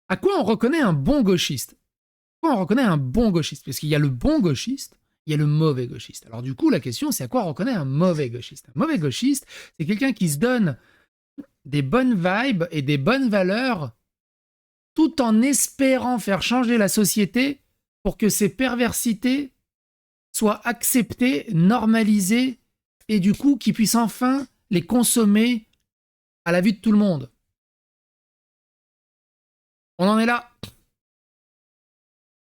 À quoi on reconnaît un bon gauchiste? À quoi on reconnaît un bon gauchiste? Parce qu'il y a le bon gauchiste, il y a le mauvais gauchiste. Alors du coup, la question, c'est à quoi on reconnaît un mauvais gauchiste? Un mauvais gauchiste, c'est quelqu'un qui se donne des bonnes vibes et des bonnes valeurs tout en espérant faire changer la société pour que ces perversités soient acceptées, normalisées, et du coup, qu'ils puissent enfin les consommer à la vue de tout le monde. On en est là.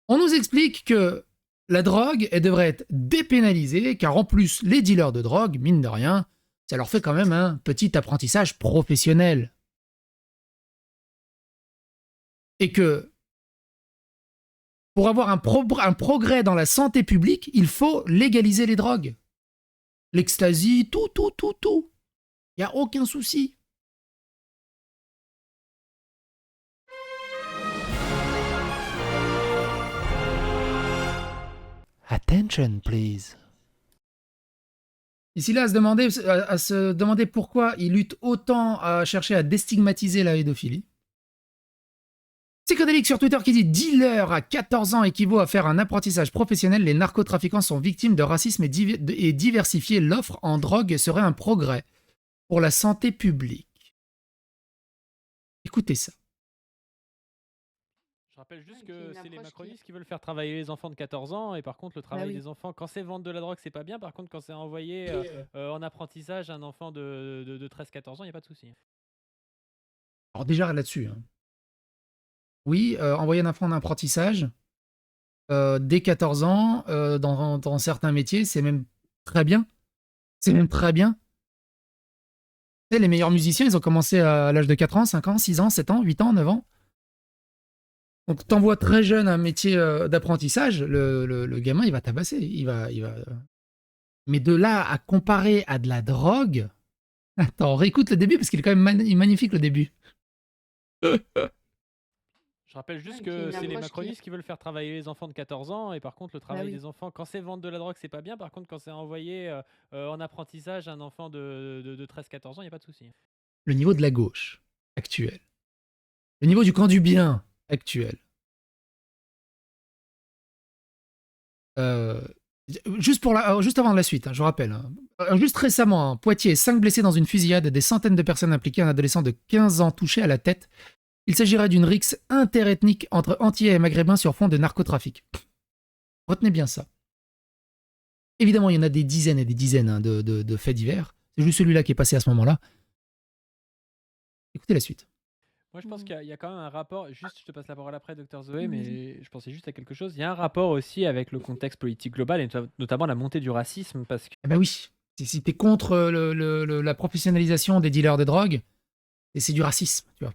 On nous explique que la drogue, elle devrait être dépénalisée, car en plus, les dealers de drogue, mine de rien, ça leur fait quand même un petit apprentissage professionnel. Et que pour avoir un progrès dans la santé publique, il faut légaliser les drogues. L'ecstasy, tout. Il n'y a aucun souci. Attention, please. Ici là, à se demander pourquoi il lutte autant à chercher à déstigmatiser la pédophilie. Psychodélique sur Twitter qui dit dealer à 14 ans équivaut à faire un apprentissage professionnel. Les narcotrafiquants sont victimes de racisme et diversifier l'offre en drogue serait un progrès pour la santé publique. Écoutez ça. Je rappelle juste que c'est les macronistes qui veulent faire travailler les enfants de 14 ans, et par contre le travail des enfants, quand c'est vendre de la drogue, c'est pas bien. Par contre, quand c'est envoyer en apprentissage un enfant de 13-14 ans, il n'y a pas de souci. Alors déjà là-dessus, hein. Oui, envoyer un enfant en apprentissage dès 14 ans dans certains métiers, c'est même très bien. C'est même très bien. Tu sais, les meilleurs musiciens, ils ont commencé à l'âge de 4 ans, 5 ans, 6 ans, 7 ans, 8 ans, 9 ans. Donc t'envoies très jeune un métier d'apprentissage, le gamin, il va tabasser. Il va... Mais de là à comparer à de la drogue... Attends, réécoute le début parce qu'il est quand même magnifique le début. Je rappelle juste que c'est les macronistes qui veulent faire travailler les enfants de 14 ans, et par contre le travail des enfants, quand c'est vendre de la drogue, c'est pas bien. Par contre, quand c'est envoyer en apprentissage un enfant de 13-14 ans, il n'y a pas de souci. Le niveau de la gauche actuelle. Le niveau du camp du bien actuel. Juste avant la suite, hein, je vous rappelle. Hein, juste récemment, hein, Poitiers, 5 blessés dans une fusillade, des centaines de personnes impliquées, un adolescent de 15 ans touché à la tête. Il s'agirait d'une rixe interethnique entre Antillais et Maghrébins sur fond de narcotrafic. Retenez bien ça. Évidemment, il y en a des dizaines et des dizaines hein, de faits divers. C'est juste celui-là qui est passé à ce moment-là. Écoutez la suite. Moi, je pense qu'il y a quand même un rapport. Juste, je te passe la parole après, Dr Zoé, mais je pensais juste à quelque chose. Il y a un rapport aussi avec le contexte politique global, et notamment la montée du racisme, parce que... Eh ben oui, si t'es contre la professionnalisation des dealers de drogue, c'est du racisme, tu vois.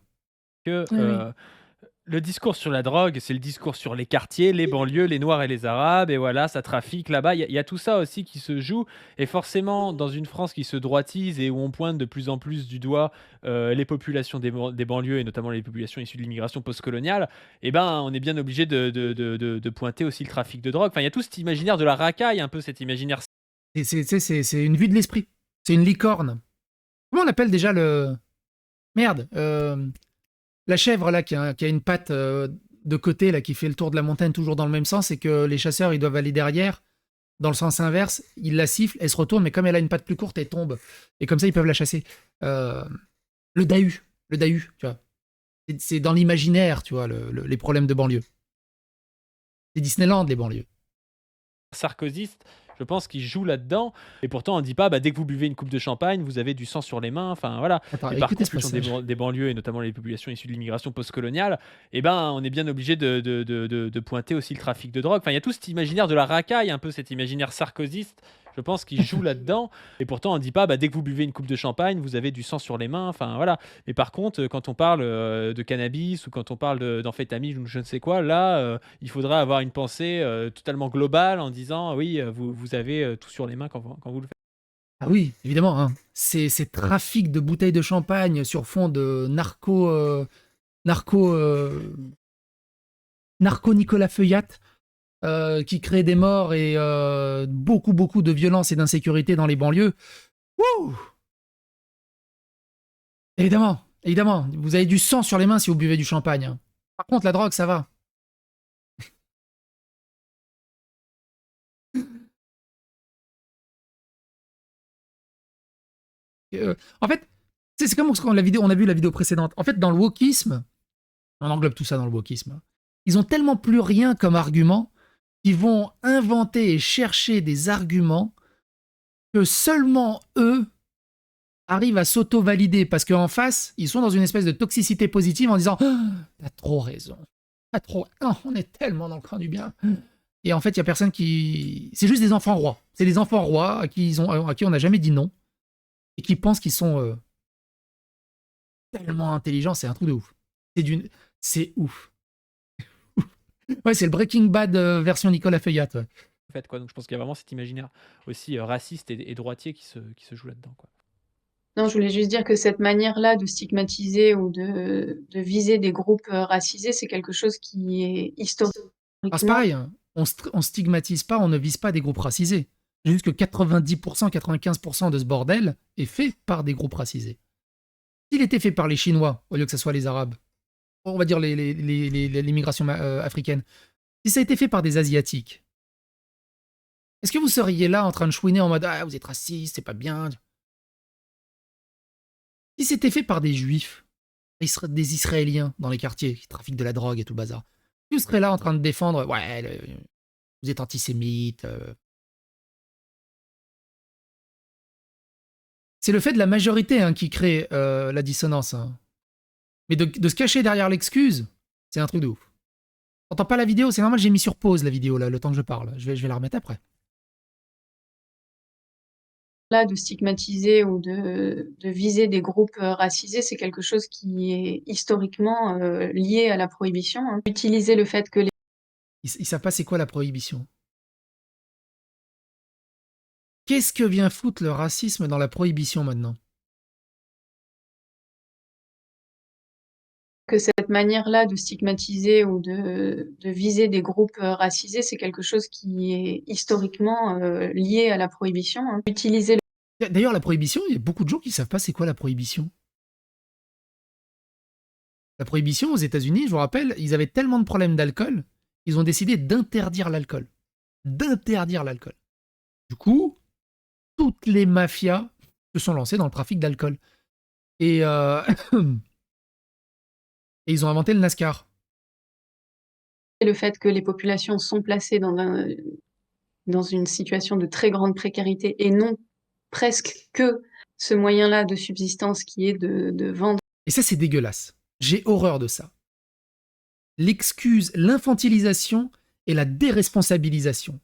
Le discours sur la drogue, c'est le discours sur les quartiers, les banlieues, les Noirs et les Arabes, et voilà, ça trafique là-bas. Il y a tout ça aussi qui se joue, et forcément, dans une France qui se droitise et où on pointe de plus en plus du doigt les populations des banlieues, et notamment les populations issues de l'immigration postcoloniale, eh ben, on est bien obligé de pointer aussi le trafic de drogue. Enfin, il y a tout cet imaginaire de la racaille, un peu cet imaginaire. C'est une vue de l'esprit. C'est une licorne. Comment on appelle déjà le... Merde, la chèvre là qui a une patte de côté là qui fait le tour de la montagne toujours dans le même sens et que les chasseurs ils doivent aller derrière dans le sens inverse, ils la sifflent, elle se retourne mais comme elle a une patte plus courte elle tombe et comme ça ils peuvent la chasser. Le dahu, tu vois. C'est dans l'imaginaire, tu vois, les problèmes de banlieue. C'est Disneyland les banlieues. Sarkozyste, je pense qu'il joue là-dedans, et pourtant on ne dit pas dès que vous buvez une coupe de champagne vous avez du sang sur les mains, enfin voilà. Attends, et par écoutez contre, ce les passage. des banlieues et notamment les populations issues de l'immigration postcoloniale, eh ben on est bien obligé de pointer aussi le trafic de drogue. Enfin, il y a tout cet imaginaire de la racaille, un peu cet imaginaire sarkozyste. Je pense qu'il joue là-dedans, et pourtant on ne dit pas dès que vous buvez une coupe de champagne vous avez du sang sur les mains, enfin voilà. Mais par contre, quand on parle de cannabis ou quand on parle d'amphétamine ou je ne sais quoi, là il faudra avoir une pensée totalement globale en disant oui, vous avez tout sur les mains quand vous le faites. Ah oui, évidemment, hein. Ces trafics de bouteilles de champagne sur fond de narco Nicolas Feuillat qui crée des morts et beaucoup de violence et d'insécurité dans les banlieues. Wouh! Évidemment, vous avez du sang sur les mains si vous buvez du champagne. Hein. Par contre, la drogue, ça va. En fait, c'est comme quand on a vu la vidéo précédente. En fait, dans le wokisme, on englobe tout ça dans le wokisme, ils ont tellement plus rien comme argument qu'ils vont inventer et chercher des arguments que seulement eux arrivent à s'auto-valider parce qu'en face, ils sont dans une espèce de toxicité positive en disant oh, t'as trop raison. T'as trop. Oh, on est tellement dans le coin du bien. Et en fait, il y a personne qui. C'est juste des enfants rois. C'est des enfants rois à qui on n'a jamais dit non et qui pensent qu'ils sont tellement intelligents. C'est un truc de ouf. C'est ouf. Ouais, c'est le Breaking Bad version Nicolas Feuillat. Ouais. En fait, quoi. Donc je pense qu'il y a vraiment cet imaginaire aussi raciste et droitier qui se joue là-dedans, quoi. Non, je voulais juste dire que cette manière-là de stigmatiser ou de viser des groupes racisés, c'est quelque chose qui est historiquement. Ah, c'est pareil, hein. On stigmatise pas, on ne vise pas des groupes racisés. C'est juste que 90%, 95% de ce bordel est fait par des groupes racisés. S'il était fait par les Chinois, au lieu que ce soit les Arabes, on va dire l'immigration africaine, si ça a été fait par des Asiatiques, est-ce que vous seriez là en train de chouiner en mode ah, vous êtes raciste, c'est pas bien? Si c'était fait par des Juifs, des Israéliens dans les quartiers qui trafiquent de la drogue et tout le bazar, vous serez là en train de défendre ouais, vous êtes antisémite. C'est le fait de la majorité hein, qui crée la dissonance. Hein. Mais de se cacher derrière l'excuse, c'est un truc de ouf. T'entends pas la vidéo, c'est normal, j'ai mis sur pause la vidéo là, le temps que je parle. Je vais la remettre après. Là, de stigmatiser ou de viser des groupes racisés, c'est quelque chose qui est historiquement lié à la prohibition. Hein. Utiliser le fait que les Ils savent pas c'est quoi la prohibition. Qu'est-ce que vient foutre le racisme dans la prohibition maintenant? que cette manière-là de stigmatiser ou de viser des groupes racisés, c'est quelque chose qui est historiquement lié à la prohibition. Hein. Utiliser D'ailleurs, la prohibition, il y a beaucoup de gens qui savent pas c'est quoi la prohibition. La prohibition aux États-Unis, je vous rappelle, ils avaient tellement de problèmes d'alcool, ils ont décidé d'interdire l'alcool. D'interdire l'alcool. Du coup, toutes les mafias se sont lancées dans le trafic d'alcool. Et, et ils ont inventé le NASCAR. le fait que les populations sont placées dans une situation de très grande précarité et non presque que ce moyen-là de subsistance qui est de vendre. Et ça, c'est dégueulasse. J'ai horreur de ça. L'excuse, l'infantilisation et la déresponsabilisation.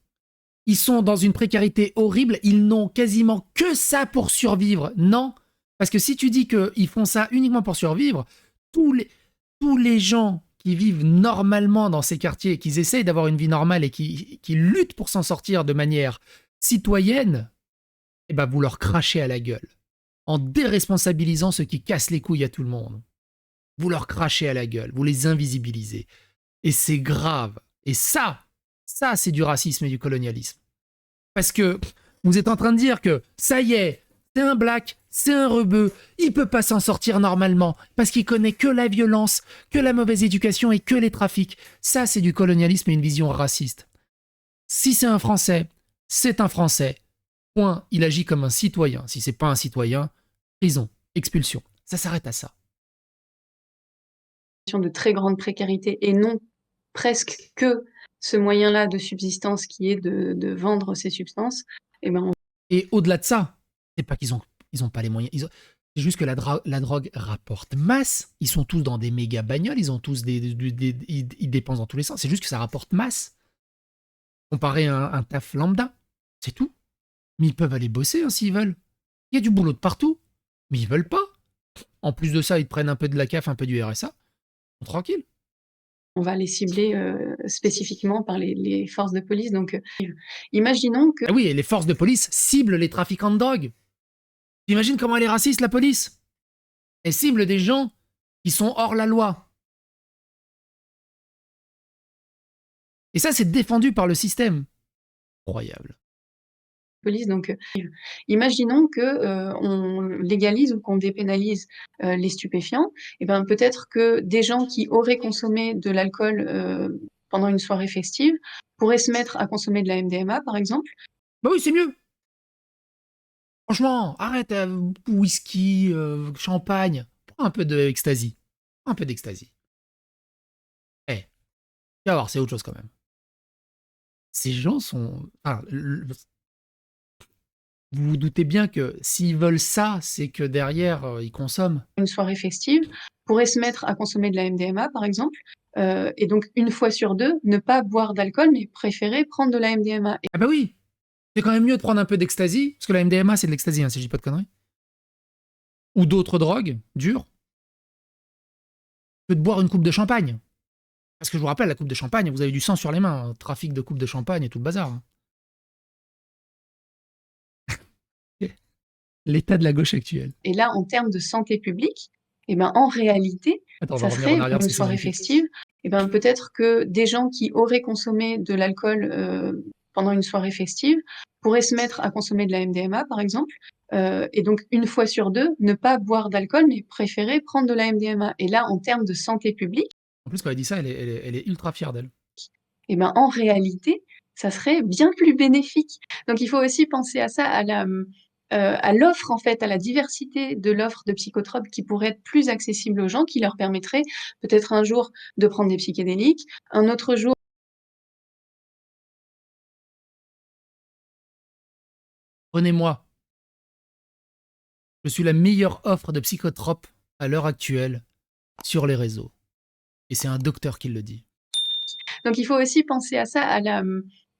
Ils sont dans une précarité horrible, ils n'ont quasiment que ça pour survivre. Non, parce que si tu dis qu'ils font ça uniquement pour survivre, tous les gens qui vivent normalement dans ces quartiers, qui essayent d'avoir une vie normale et qui luttent pour s'en sortir de manière citoyenne, eh ben vous leur crachez à la gueule. En déresponsabilisant ceux qui cassent les couilles à tout le monde. Vous leur crachez à la gueule, vous les invisibilisez. Et c'est grave. Et ça c'est du racisme et du colonialisme. Parce que vous êtes en train de dire que ça y est, c'est un black, c'est un rebeu, il peut pas s'en sortir normalement parce qu'il connaît que la violence, que la mauvaise éducation et que les trafics. Ça, c'est du colonialisme et une vision raciste. Si c'est un Français, c'est un Français. Point. Il agit comme un citoyen. Si c'est pas un citoyen, prison, expulsion. Ça s'arrête à ça. De très grande précarité et non presque que ce moyen-là de subsistance qui est de vendre ces substances, et ben Et au-delà de ça, c'est pas qu'ils ont pas les moyens. C'est juste que la drogue rapporte masse. Ils sont tous dans des méga bagnoles. Ils ont tous ils dépensent dans tous les sens. C'est juste que ça rapporte masse. Comparé à un taf lambda. C'est tout. Mais ils peuvent aller bosser hein, s'ils veulent. Il y a du boulot de partout. Mais ils veulent pas. En plus de ça, ils te prennent un peu de la CAF, un peu du RSA. Ils sont tranquilles. on va les cibler spécifiquement par les forces de police. Donc, imaginons que Ah oui, et les forces de police ciblent les trafiquants de drogue. T'imagines comment elle est raciste, la police? Elle cible des gens qui sont hors la loi. Et ça, c'est défendu par le système. Incroyable. police. Donc, imaginons que on légalise ou qu'on dépénalise les stupéfiants. Et ben peut-être que des gens qui auraient consommé de l'alcool pendant une soirée festive pourraient se mettre à consommer de la MDMA, par exemple. Bah oui, c'est mieux. Franchement, arrête, whisky, champagne. Prends un peu de ecstasy. Prends un peu d'ecstasy. Eh, tu vas voir, c'est autre chose quand même. Ces gens sont. Vous vous doutez bien que s'ils veulent ça, c'est que derrière, ils consomment. Une soirée festive pourraient se mettre à consommer de la MDMA, par exemple. Et donc, une fois sur deux, ne pas boire d'alcool, mais préférer prendre de la MDMA. Ah bah oui, c'est quand même mieux de prendre un peu d'ecstasy, parce que la MDMA, c'est de l'ecstasy, hein, si je dis pas de conneries. Ou d'autres drogues, dures, que de boire une coupe de champagne. Parce que je vous rappelle, la coupe de champagne, vous avez du sang sur les mains, hein, trafic de coupe de champagne et tout le bazar. Hein. L'état de la gauche actuelle. Et là, en termes de santé publique, eh ben, en réalité, Attends, on va ça revenir serait en arrière pour parce une que c'est soirée magnifique. festive. Eh ben, peut-être que des gens qui auraient consommé de l'alcool pendant une soirée festive pourraient se mettre à consommer de la MDMA, par exemple. Et donc, une fois sur deux, ne pas boire d'alcool, mais préférer prendre de la MDMA. Et là, en termes de santé publique, En plus, quand elle dit ça, elle est ultra fière d'elle. eh ben, en réalité, ça serait bien plus bénéfique. Donc, il faut aussi penser à ça, à l'offre, en fait, à la diversité de l'offre de psychotropes qui pourrait être plus accessible aux gens, qui leur permettrait peut-être un jour de prendre des psychédéliques, un autre jour. Prenez-moi. Je suis la meilleure offre de psychotropes à l'heure actuelle sur les réseaux. Et c'est un docteur qui le dit. Donc, il faut aussi penser à ça,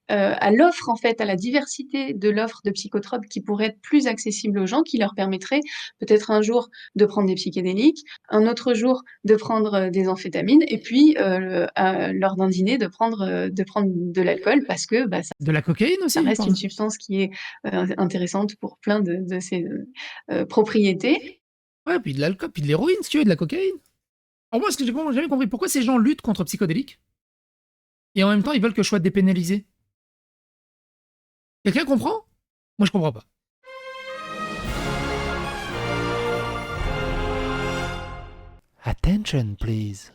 à l'offre, en fait, à la diversité de l'offre de psychotropes qui pourrait être plus accessible aux gens, qui leur permettrait peut-être un jour de prendre des psychédéliques, un autre jour de prendre des amphétamines, et puis lors d'un dîner de prendre de l'alcool parce que bah, De la cocaïne aussi, ça je reste pense. une substance qui est intéressante pour plein de ses propriétés. Ouais, puis de l'alcool, puis de l'héroïne, si tu veux, de la cocaïne. Alors moi, ce que j'ai jamais compris, pourquoi ces gens luttent contre psychodéliques et en même temps, ils veulent que je sois dépénalisé. Quelqu'un comprend? Moi, je comprends pas. Attention, please.